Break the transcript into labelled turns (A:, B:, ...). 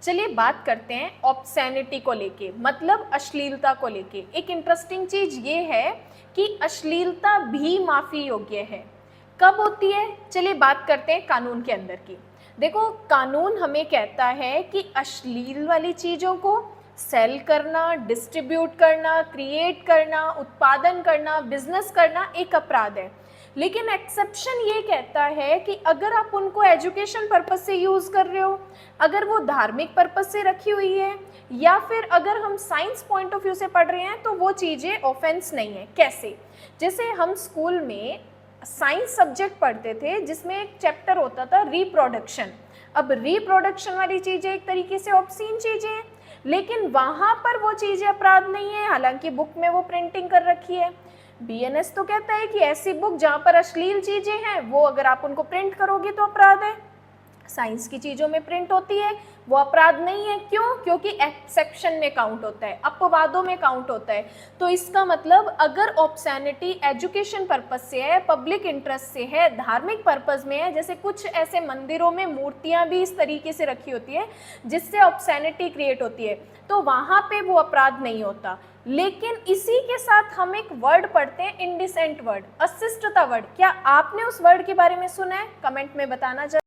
A: चलिए बात करते हैं ऑब्सैनिटी को लेके, मतलब अश्लीलता को लेके। एक इंटरेस्टिंग चीज ये है कि अश्लीलता भी माफी योग्य है। कब होती है? चलिए बात करते हैं कानून के अंदर की। देखो, कानून हमें कहता है कि अश्लील वाली चीजों को सेल करना, डिस्ट्रीब्यूट करना, क्रिएट करना, उत्पादन करना, बिजनेस करना एक अपराध है। लेकिन एक्सेप्शन ये कहता है कि अगर आप उनको एजुकेशन पर्पस से यूज़ कर रहे हो, अगर वो धार्मिक पर्पस से रखी हुई है, या फिर अगर हम साइंस पॉइंट ऑफ व्यू से पढ़ रहे हैं, तो वो चीज़ें ऑफेंस नहीं है। कैसे? जैसे हम स्कूल में साइंस सब्जेक्ट पढ़ते थे जिसमें एक चैप्टर होता था रिप्रोडक्शन। अब रिप्रोडक्शन वाली चीज़ें एक तरीके से ऑब्सीन चीज़ें हैं, लेकिन वहाँ पर वो चीज़ें अपराध नहीं है, हालांकि बुक में वो प्रिंटिंग कर रखी है। बीएनएस तो कहता है कि ऐसी बुक जहाँ पर अश्लील चीज़ें हैं वो अगर आप उनको प्रिंट करोगे तो अपराध है। साइंस की चीज़ों में प्रिंट होती है वो अपराध नहीं है। क्यों? क्योंकि एक्सेप्शन में काउंट होता है, अपवादों में काउंट होता है। तो इसका मतलब अगर ऑब्सैनिटी एजुकेशन पर्पस से है, पब्लिक इंटरेस्ट से है, धार्मिक पर्पस में है, जैसे कुछ ऐसे मंदिरों में मूर्तियां भी इस तरीके से रखी होती है जिससे ऑब्सैनिटी क्रिएट होती है, तो वहाँ पे वो अपराध नहीं होता। लेकिन इसी के साथ हम एक वर्ड पढ़ते हैं, इंडिसेंट वर्ड, अशिष्टता वर्ड। क्या आपने उस वर्ड के बारे में सुना है? कमेंट में बताना चाहिए।